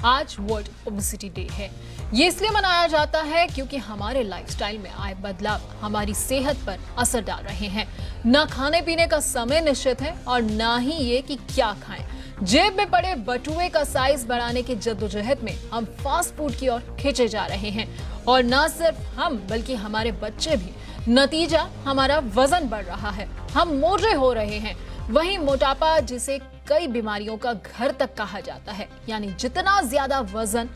आज world obesity day है। ये इसलिए मनाया जाता है क्योंकि हमारे लाइफस्टाइल में आए बदलाव हमारी सेहत पर असर डाल रहे हैं। न खाने पीने का समय निश्चित है और ना ही ये कि क्या खाएं। जेब में पड़े बटुए का साइज बढ़ाने की जद्दोजहद में हम फास्ट फूड की ओर खींचे जा रहे हैं और न सिर्फ हम बल्कि हमारे बच्चे भी। नतीजा हमारा वजन बढ़ रहा है, हम मोटे हो रहे हैं। वहीं मोटापा, जिसे कई बीमारियों का घर तक कहा जाता है, यानी जितना ज्यादा वजन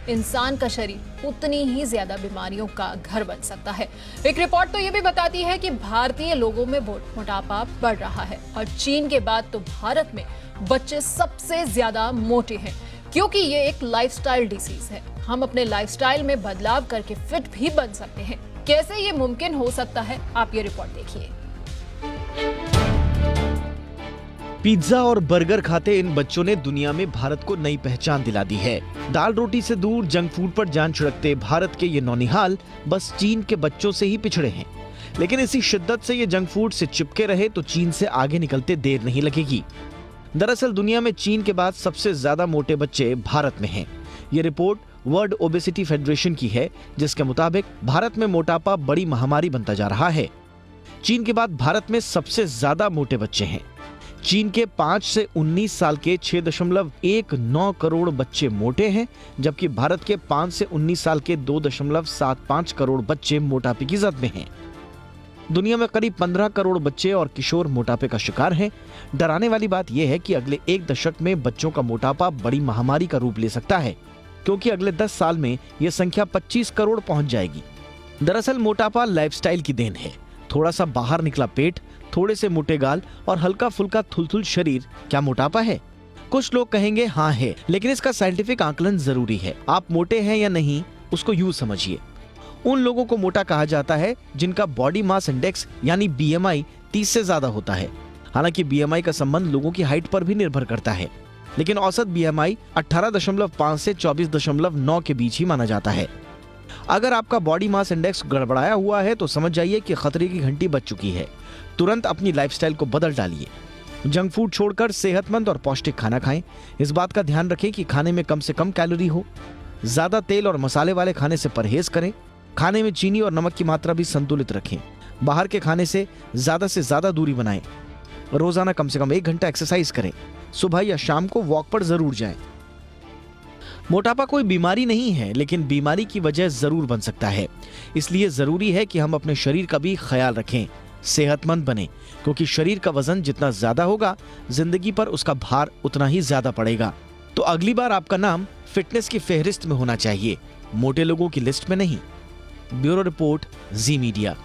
इंसान का शरीर उतनी ही ज्यादा बीमारियों का घर बन सकता है। एक रिपोर्ट तो ये भी बताती है कि भारतीय लोगों में मोटापा बढ़ रहा है और चीन के बाद तो भारत में बच्चे सबसे ज्यादा मोटे हैं, क्योंकि ये एक लाइफस्टाइल डिसीज है। हम अपने लाइफस्टाइल में बदलाव करके फिट भी बन सकते हैं। कैसे ये मुमकिन हो सकता है, आप ये रिपोर्ट देखिए। पिज्जा और बर्गर खाते इन बच्चों ने दुनिया में भारत को नई पहचान दिला दी है। दाल रोटी से दूर जंक फूड पर जान छिड़कते भारत के ये नौनिहाल बस चीन के बच्चों से ही पिछड़े हैं। लेकिन इसी शिद्दत से ये जंक फूड से चिपके रहे तो चीन से आगे निकलते देर नहीं लगेगी। दरअसल दुनिया में चीन के बाद सबसे ज्यादा मोटे बच्चे भारत में हैं। ये रिपोर्ट वर्ल्ड ओबेसिटी फेडरेशन की है, जिसके मुताबिक भारत में मोटापा बड़ी महामारी बनता जा रहा है। चीन के बाद भारत में सबसे ज्यादा मोटे बच्चे हैं। चीन के 5 से 19 साल के 6.19 करोड़ बच्चे मोटे हैं, जबकि भारत के 5 से 19 साल के 2.75 करोड़ बच्चे मोटापे की जद में हैं। दुनिया में करीब 15 करोड़ बच्चे और किशोर मोटापे का शिकार हैं। डराने वाली बात यह है कि अगले एक दशक में बच्चों का मोटापा बड़ी महामारी का रूप ले सकता है, क्योंकि अगले 10 साल में यह संख्या 25 करोड़ पहुंच जाएगी। दरअसल मोटापा लाइफस्टाइल की देन है। थोड़ा सा बाहर निकला पेट, थोड़े से मोटे गाल और हल्का फुल्का थुलथुल शरीर, क्या मोटापा है? कुछ लोग कहेंगे हाँ है, लेकिन इसका साइंटिफिक आकलन जरूरी है। आप मोटे हैं या नहीं, उसको यूं समझिए। उन लोगों को मोटा कहा जाता है जिनका बॉडी मास इंडेक्स यानी BMI 30 से ज्यादा होता है। हालांकि BMI का संबंध लोगों की हाइट पर भी निर्भर करता है, लेकिन औसत BMI 18.5 से 24.9 के बीच ही माना जाता है। अगर आपका बॉडी मास इंडेक्स गड़बड़ाया हुआ है तो समझ जाइए कि खतरे की घंटी बज चुकी है। तुरंत अपनी लाइफस्टाइल को बदल डालिए। जंक फूड छोड़कर सेहतमंद और पौष्टिक खाना खाएं। इस बात का ध्यान रखें कि खाने में कम से कम कैलोरी हो। ज्यादा तेल और मसाले वाले खाने से परहेज करें। खाने में चीनी और नमक की मात्रा भी संतुलित रखें। बाहर के खाने से ज्यादा दूरी बनाएं। रोजाना कम से कम 1 घंटा एक्सरसाइज करें। सुबह या शाम को वॉक पर जरूर जाएं। मोटापा कोई बीमारी नहीं है, लेकिन बीमारी की वजह जरूर बन सकता है। इसलिए जरूरी है कि हम अपने शरीर का भी ख्याल रखें, सेहतमंद बने, क्योंकि शरीर का वजन जितना ज्यादा होगा, जिंदगी पर उसका भार उतना ही ज्यादा पड़ेगा। तो अगली बार आपका नाम फिटनेस की फेहरिस्त में होना चाहिए, मोटे लोगों की लिस्ट में नहीं। ब्यूरो रिपोर्ट, जी मीडिया।